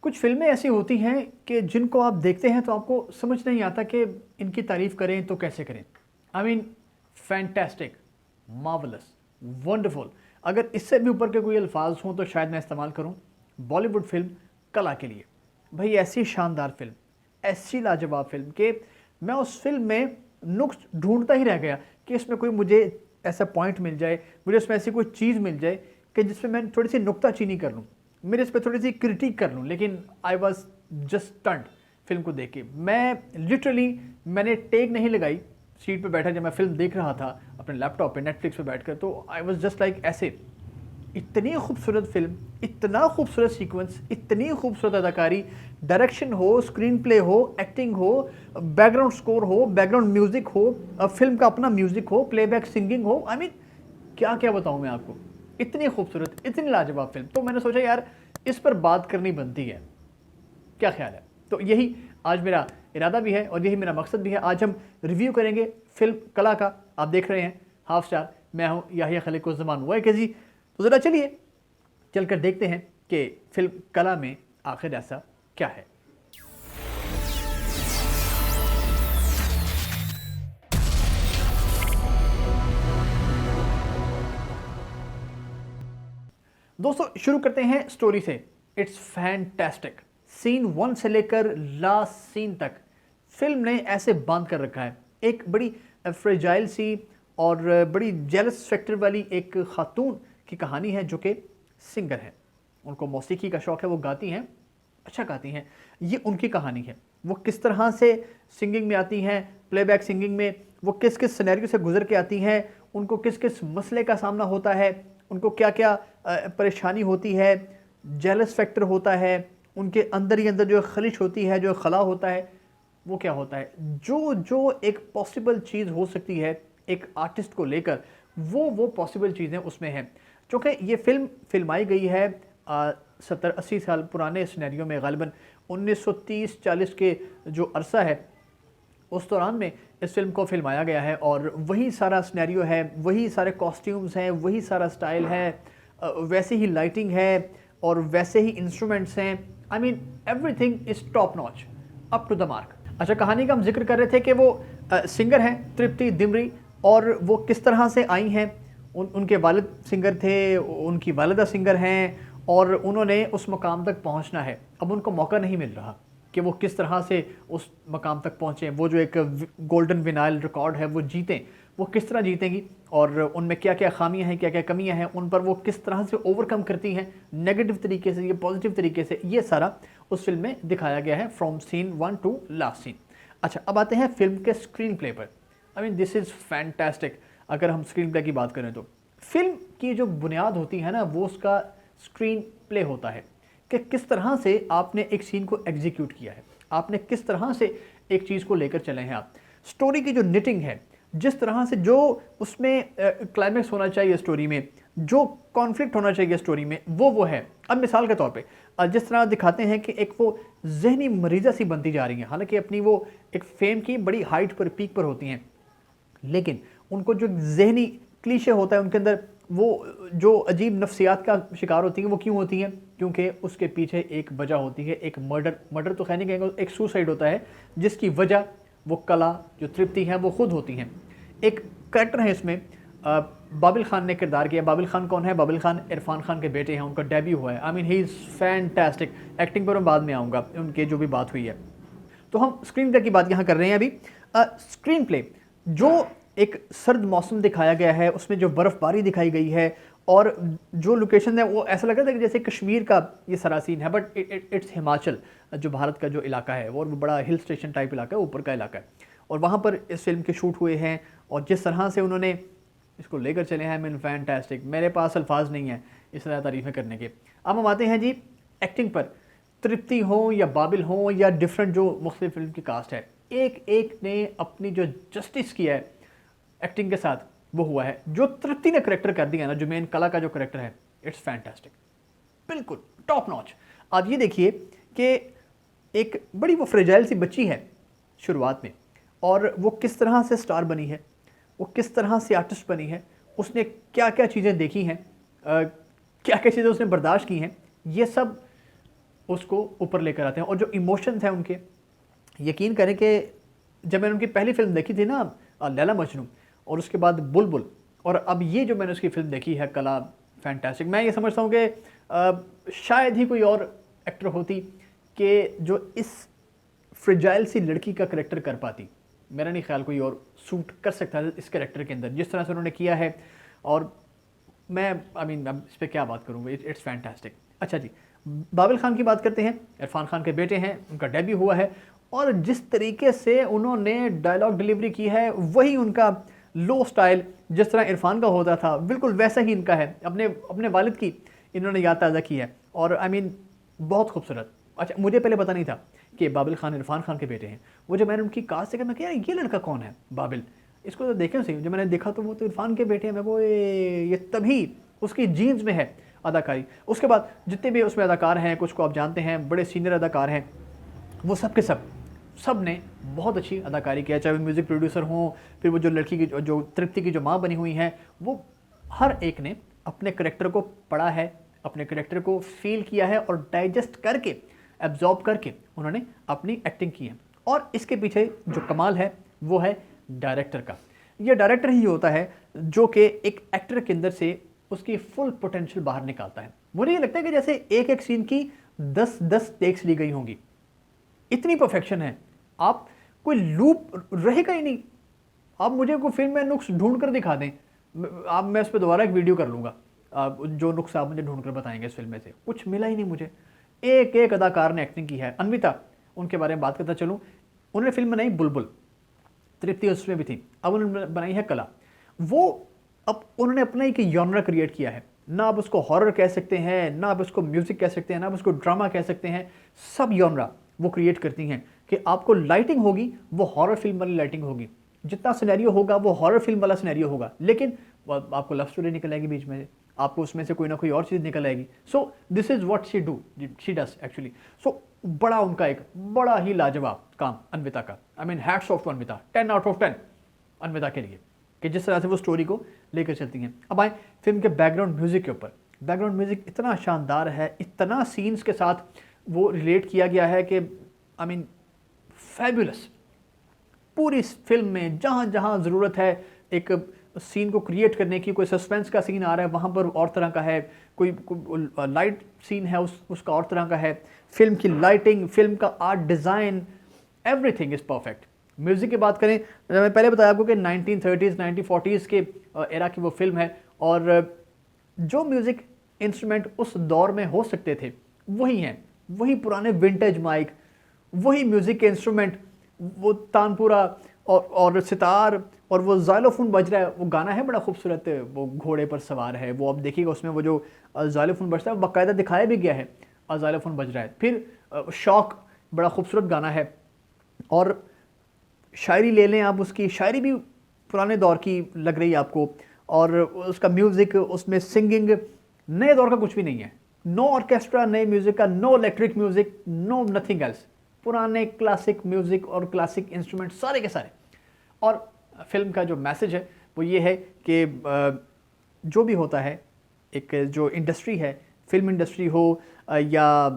कुछ फ़िल्में ऐसी होती हैं कि जिनको आप देखते हैं तो आपको समझ नहीं आता कि इनकी तारीफ़ करें तो कैसे करें। I mean fantastic, marvellous, wonderful. अगर इससे भी ऊपर के कोई अल्फाज हों तो शायद मैं इस्तेमाल करूं। बॉलीवुड फ़िल्म कला के लिए भाई ऐसी शानदार फ़िल्म, ऐसी लाजवाब फ़िल्म कि मैं उस फ़िल्म में नुक्स ढूंढता ही रह गया कि इसमें कोई मुझे ऐसा पॉइंट मिल जाए, मुझे उसमें ऐसी कोई चीज़ मिल जाए कि जिसमें मैं थोड़ी सी नुक्ताचीनी कर लूँ, मेरे इस पर थोड़ी सी क्रिटिक कर लूँ। लेकिन I was just stunt film को देख के। मैं लिटरली मैंने टेक नहीं लगाई सीट पे बैठा जब मैं फिल्म देख रहा था अपने लैपटॉप पे नेटफ्लिक्स पे बैठकर, तो आई वॉज जस्ट लाइक ऐसे। इतनी खूबसूरत फिल्म, इतना खूबसूरत सीक्वेंस, इतनी खूबसूरत अदाकारी, डायरेक्शन हो, स्क्रीन प्ले हो, एक्टिंग हो, बैकग्राउंड स्कोर हो, बैकग्राउंड म्यूजिक हो, फिल्म का अपना म्यूजिक हो, प्लेबैक सिंगिंग हो। आई मीन क्या क्या बताऊं मैं आपको, इतनी खूबसूरत, इतनी लाजवाब फिल्म। तो मैंने सोचा यार इस पर बात करनी बनती है, क्या ख्याल है? तो यही आज मेरा इरादा भी है और यही मेरा मकसद भी है। आज हम रिव्यू करेंगे फिल्म कला का। आप देख रहे हैं हाफ स्टार, मैं हूं याहिया खलीकुज़्ज़मान वाइकेज़ी। तो ज़रा चलिए चलकर देखते हैं कि फिल्म कला में आखिर ऐसा क्या है। दोस्तों शुरू करते हैं स्टोरी से। It's fantastic. सीन 1 से लेकर लास्ट सीन तक फिल्म ने ऐसे बांध कर रखा है। एक बड़ी फ्रेजाइल सी और बड़ी जेलस फैक्टर वाली एक खातून की कहानी है जो कि सिंगर है, उनको मौसीकी का शौक़ है, वो गाती हैं, अच्छा गाती हैं। ये उनकी कहानी है। वो किस तरह से सिंगिंग में आती हैं, प्लेबैक सिंगिंग में वो किस किस सिनेरियो से गुजर के आती हैं, उनको किस किस मसले का सामना होता है, उनको क्या क्या परेशानी होती है, जेलस फैक्टर होता है, उनके अंदर ही अंदर जो खलिश होती है, जो खला होता है, वो क्या होता है, जो जो एक पॉसिबल चीज़ हो सकती है एक आर्टिस्ट को लेकर, वो पॉसिबल चीज़ें उसमें हैं। चूँकि ये फिल्म फिल्माई गई है 70-80 साल पुराने सिनेरियो में, गालिबन 1930-40 के जो अरसा है उस दौरान में इस फिल्म को फिल्माया गया है। और वही सारा सिनेरियो है, वही सारे कॉस्ट्यूम्स हैं, वही सारा स्टाइल है, वैसे ही लाइटिंग है और वैसे ही इंस्ट्रूमेंट्स हैं। I mean everything is top notch, up to the mark. अच्छा, कहानी का हम जिक्र कर रहे थे कि वो सिंगर हैं तृप्ति दिमरी, और वो किस तरह से आई हैं। उनके वालिद सिंगर थे, उनकी वालिदा सिंगर हैं, और उन्होंने उस मकाम तक पहुंचना है। अब उनको मौका नहीं मिल रहा कि वो किस तरह से उस मकाम तक पहुँचें, वो जो एक गोल्डन विनाइल रिकॉर्ड है वो जीतें। वो किस तरह जीतेंगी और उनमें क्या क्या खामियां हैं, क्या क्या कमियां हैं, उन पर वो किस तरह से ओवरकम करती हैं, नेगेटिव तरीके से या पॉजिटिव तरीके से, ये सारा उस फिल्म में दिखाया गया है from scene 1 to last scene. अच्छा, अब आते हैं फिल्म के स्क्रीन प्ले पर। I mean this is fantastic. अगर हम स्क्रीन प्ले की बात करें तो फिल्म की जो बुनियाद होती है ना, वो उसका स्क्रीन प्ले होता है कि किस तरह से आपने एक सीन को एग्जीक्यूट किया है, आपने किस तरह से एक चीज़ को लेकर चले हैं आप। स्टोरी की जो निटिंग है, जिस तरह से जो उसमें क्लाइमैक्स होना चाहिए स्टोरी में, जो कॉन्फ्लिक्ट होना चाहिए स्टोरी में, वो है। अब मिसाल के तौर पे जिस तरह दिखाते हैं कि एक वो जहनी मरीज़ा सी बनती जा रही हैं, हालांकि अपनी वो एक फेम की बड़ी हाइट पर, पीक पर होती हैं, लेकिन उनको जो जहनी क्लीशे होता है उनके अंदर, वो जो अजीब नफ्सियात का शिकार होती हैं, वो क्यों होती हैं? क्योंकि उसके पीछे एक वजह होती है, एक मर्डर तो खैर नहीं कहेंगे, एक सुसाइड होता है जिसकी वजह वो कला जो तृप्ति है वो खुद होती हैं। एक कैरेक्टर है इसमें, बाबिल खान ने किरदार किया। बाबिल खान कौन है? बाबिल खान इरफान खान के बेटे हैं, उनका डेब्यू हुआ है। I mean he is fantastic. Acting पर मैं बाद में आऊँगा, उनके जो भी बात हुई है। तो हम स्क्रीन प्ले की बात यहाँ कर रहे हैं अभी। स्क्रीन प्ले जो एक सर्द मौसम दिखाया गया है, उसमें जो बर्फ़बारी दिखाई गई है और जो लोकेशन है वो ऐसा लग रहा था कि जैसे कश्मीर का ये सारा सीन है, बट इट्स हिमाचल, जो भारत का जो इलाका है वो बड़ा हिल स्टेशन टाइप इलाका है, ऊपर का इलाका है, और वहाँ पर इस फिल्म के शूट हुए हैं। और जिस तरह से उन्होंने इसको लेकर चले हैं, मीन फैंटास्टिक। मेरे पास अल्फाज नहीं है इस तरह तारीफ़ें करने के। अब हम आते हैं जी एक्टिंग पर। तृप्ति हो या बाबिल हो या डिफरेंट जो मुख्तलिफ फिल्म की कास्ट है, एक एक ने अपनी जो जस्टिस किया है एक्टिंग के साथ, वो हुआ है। जो तृप्ति ने करेक्टर कर दिया ना, जो मेन कला का जो करेक्टर है, इट्स फैंटास्टिक, बिल्कुल टॉप नॉच। आप ये देखिए कि एक बड़ी वो फ्रेजाइल सी बच्ची है शुरुआत में, और वो किस तरह से स्टार बनी है, वो किस तरह से आर्टिस्ट बनी है, उसने क्या क्या चीज़ें देखी हैं, क्या क्या चीज़ें उसने बर्दाश्त की हैं, ये सब उसको ऊपर लेकर आते हैं। और जो इमोशंस हैं उनके, यकीन करें कि जब मैंने उनकी पहली फिल्म देखी थी ना लैला मजनू, और उसके बाद बुलबुल, और अब ये जो मैंने उसकी फिल्म देखी है कला, फैंटास्टिक। मैं ये समझता हूँ कि शायद ही कोई और एक्टर होती कि जो इस फ्रिजाइल सी लड़की का करेक्टर कर पाती। मेरा नहीं ख्याल कोई और सूट कर सकता है इस करेक्टर के अंदर जिस तरह से उन्होंने किया है। और मैं अब इस पर क्या बात करूँगा, इट्स फैंटास्टिक। अच्छा जी, बाबिल खान की बात करते हैं। इरफान खान के बेटे हैं, उनका डेब्यू हुआ है, और जिस तरीके से उन्होंने डायलॉग डिलीवरी की है वही उनका लो स्टाइल जिस तरह इरफान का होता था बिल्कुल वैसा ही इनका है। अपने अपने वालिद की इन्होंने याद ताज़ा की है, और बहुत खूबसूरत। अच्छा, मुझे पहले पता नहीं था कि बाबिल खान इरफान खान के बेटे हैं। वो जब मैंने उनकी कास्ट देखा, मैं क्या ये लड़का कौन है बाबिल, इसको तो देखें सही। जब मैंने देखा तो वो तो इरफान के बेटे हैं। मैं वो ये तभी उसकी जीन्स में है अदाकारी। उसके बाद जितने भी उसमें अदाकार हैं, कुछ को आप जानते हैं, बड़े सीनियर अदाकार हैं, वो सब के सब ने बहुत अच्छी अदाकारी किया। चाहे वो म्यूज़िक प्रोड्यूसर हों, फिर वो जो लड़की की जो तृप्ति की जो माँ बनी हुई हैं, वो हर एक ने अपने करेक्टर को पढ़ा है, अपने करेक्टर को फील किया है, और डाइजेस्ट करके, एब्जॉर्ब करके उन्होंने अपनी एक्टिंग की है। और इसके पीछे जो कमाल है वो है डायरेक्टर का। ये डायरेक्टर ही होता है जो कि एक एक्टर के अंदर से उसकी फुल पोटेंशियल बाहर निकालता है। मुझे ये लगता है कि जैसे एक एक सीन की 10-10 टेक्स ली गई होंगी, इतनी परफेक्शन है। आप कोई लूप रहेगा ही नहीं। आप मुझे कोई फिल्म में नुक्स ढूंढ कर दिखा दें, मैं उस पर दोबारा एक वीडियो कर लूँगा। जो नुक्स आप मुझे ढूंढ कर बताएंगे इस फिल्म में से, कुछ मिला ही नहीं मुझे। एक एक अदाकार ने एक्टिंग की है। अन्विता, उनके बारे में बात करता चलूँ, उन्होंने फिल्म बनाई बुलबुल, तृप्ति उसमें भी थी, अब उन्होंने बनाई है कला। वो अब उन्होंने अपना एक जॉनर क्रिएट किया है। ना आप उसको हॉरर कह सकते हैं, ना आप उसको म्यूजिक कह सकते हैं, ना आप उसको ड्रामा कह सकते हैं। सब जॉनरा वो क्रिएट करती हैं कि आपको लाइटिंग होगी वो हॉरर फिल्म वाली लाइटिंग होगी, जितना सिनेरियो होगा वो हॉरर फिल्म वाला सिनेरियो होगा, लेकिन आपको लव स्टोरी निकल आएगी बीच में, आपको उसमें से कोई ना कोई और चीज़ निकल आएगी। So this is what she does actually. So बड़ा उनका एक बड़ा ही लाजवाब काम अन्विता का। Hats off to Anvita, 10 out of 10 Anvita के लिए, कि जिस तरह से वो स्टोरी को लेकर चलती हैं। अब आए फिल्म के बैकग्राउंड म्यूजिक के ऊपर। बैकग्राउंड म्यूजिक इतना शानदार है, इतना सीन्स के साथ वो रिलेट किया गया है कि फैबुलस। पूरी फिल्म में जहाँ जहाँ ज़रूरत है एक सीन को क्रिएट करने की, कोई सस्पेंस का सीन आ रहा है वहाँ पर और तरह का है, कोई लाइट सीन है उसका और तरह का है। फिल्म की लाइटिंग, फिल्म का art design, everything is perfect. Music की बात करें, मैं पहले बताया आपको कि 1930s 1940s के एरा की वो फिल्म है, और जो म्यूज़िक इंस्ट्रूमेंट उस दौर में हो सकते थे वही हैं, वही पुराने विंटेज माइक, वही म्यूज़िक के इंस्ट्रूमेंट, वो तानपुरा और सितार, और वो ज़ाइलोफोन बज रहा है। वो गाना है बड़ा खूबसूरत, वो घोड़े पर सवार है, वो आप देखिएगा उसमें वो जो ज़ाइलोफोन बजता है वो बाकायदा दिखाया भी गया है, ज़ाइलोफोन बज रहा है। फिर शौक, बड़ा खूबसूरत गाना है। और शायरी ले लें आप, उसकी शायरी भी पुराने दौर की लग रही है आपको, और उसका म्यूज़िक, उसमें सिंगिंग नए दौर का कुछ भी नहीं है। नो ऑर्केस्ट्रा नए म्यूज़िक का, no electric music, no nothing else. पुराने क्लासिक म्यूज़िक और क्लासिक इंस्ट्रूमेंट सारे के सारे। और फिल्म का जो मैसेज है वो ये है कि जो भी होता है, एक जो इंडस्ट्री है, फिल्म इंडस्ट्री हो या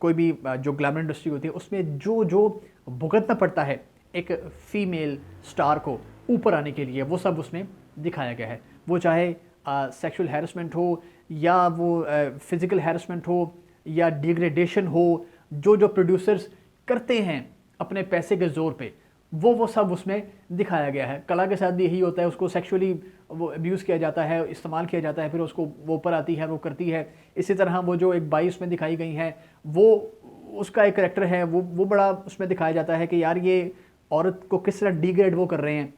कोई भी जो ग्लैमर इंडस्ट्री होती है, उसमें जो जो भुगतना पड़ता है एक फ़ीमेल स्टार को ऊपर आने के लिए, वो सब उसमें दिखाया गया है। वो चाहे सेक्सुअल हैरेसमेंट हो, या वो फिज़िकल हैरेसमेंट हो, या डिग्रेडेशन हो, जो जो प्रोड्यूसर्स करते हैं अपने पैसे के ज़ोर पे, वो सब उसमें दिखाया गया है। कला के साथ भी यही होता है, उसको सेक्सुअली वो अब्यूज़ किया जाता है, इस्तेमाल किया जाता है, फिर उसको वो ऊपर आती है, वो करती है। इसी तरह वो जो एक बाई उसमें दिखाई गई हैं, वो उसका एक करैक्टर है, वो बड़ा उसमें दिखाया जाता है कि यार ये औरत को किस तरह डिग्रेड वो कर रहे हैं।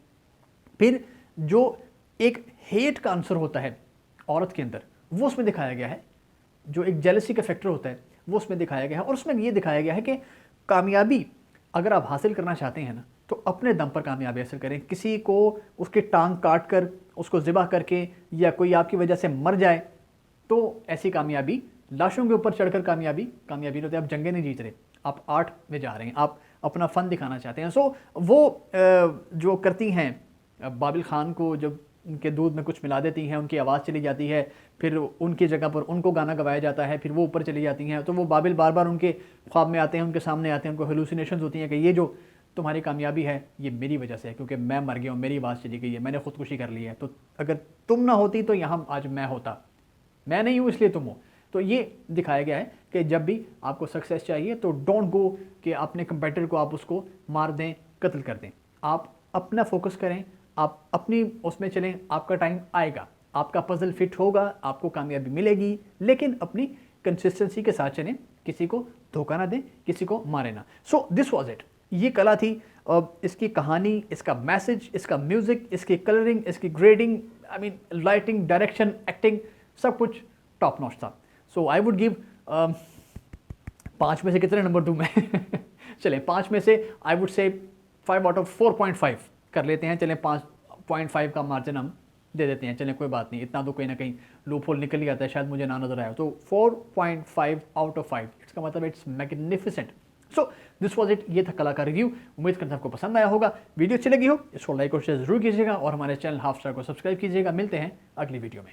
फिर जो एक हेट का आंसर होता है औरत के अंदर, वो उसमें दिखाया गया है। जो एक जेलसी का फैक्टर होता है वो उसमें दिखाया गया है। और उसमें ये दिखाया गया है कि कामयाबी अगर आप हासिल करना चाहते हैं ना, तो अपने दम पर कामयाबी हासिल करें। किसी को उसकी टांग काट कर, उसको ज़िबा करके, या कोई आपकी वजह से मर जाए, तो ऐसी कामयाबी, लाशों के ऊपर चढ़कर कामयाबी नहीं होती। आप जंगे नहीं जीत रहे, आप आर्ट में जा रहे हैं, आप अपना फ़न दिखाना चाहते हैं। सो वो जो करती हैं बाबिल खान को जब उनके दूध में कुछ मिला देती हैं, उनकी आवाज़ चली जाती है, फिर उनकी जगह पर उनको गाना गवाया जाता है, फिर वो ऊपर चली जाती हैं, तो वो बाबिल बार बार उनके ख्वाब में आते हैं, उनके सामने आते हैं, उनको हेलुसिनेशंस होती हैं कि ये जो तुम्हारी कामयाबी है ये मेरी वजह से है, क्योंकि मैं मर गया हूँ, मेरी आवाज़ चली गई है, मैंने खुदकुशी कर ली है, तो अगर तुम ना होती तो यहाँ आज मैं होता, मैं नहीं हूँ इसलिए तुम हो। तो ये दिखाया गया है कि जब भी आपको सक्सेस चाहिए तो डोंट गो कि अपने कंपेटिटर को आप उसको मार दें, कत्ल कर दें। आप अपना फोकस करें, आप अपनी उसमें चलें, आपका टाइम आएगा, आपका पजल फिट होगा, आपको कामयाबी मिलेगी, लेकिन अपनी कंसिस्टेंसी के साथ चलें, किसी को धोखा ना दें, किसी को मारे ना। सो दिस वॉज इट, ये कला थी। इसकी कहानी, इसका मैसेज, इसका म्यूज़िक, इसकी कलरिंग, इसकी grading, I mean lighting, direction, acting, सब कुछ टॉप नॉच था। सो आई वुड गिव 5 में से कितने नंबर दूं मैं चलें 5 में से I would say 5 out of 4.5 कर लेते हैं। चलें 5.5 का मार्जिन हम दे देते हैं, चलें कोई बात नहीं, इतना तो कहीं ना कहीं लूप होल निकल ही आता है, शायद मुझे ना नजर आया। तो 4.5 आउट ऑफ 5, इसका मतलब it's magnificent. So this was it, ये था कला का रिव्यू। उम्मीद करता हूं आपको पसंद आया होगा। वीडियो अच्छी लगी हो इसको लाइक और शेयर जरूर कीजिएगा और हमारे चैनल हाफ स्टार को सब्सक्राइब कीजिएगा। मिलते हैं अगली वीडियो में।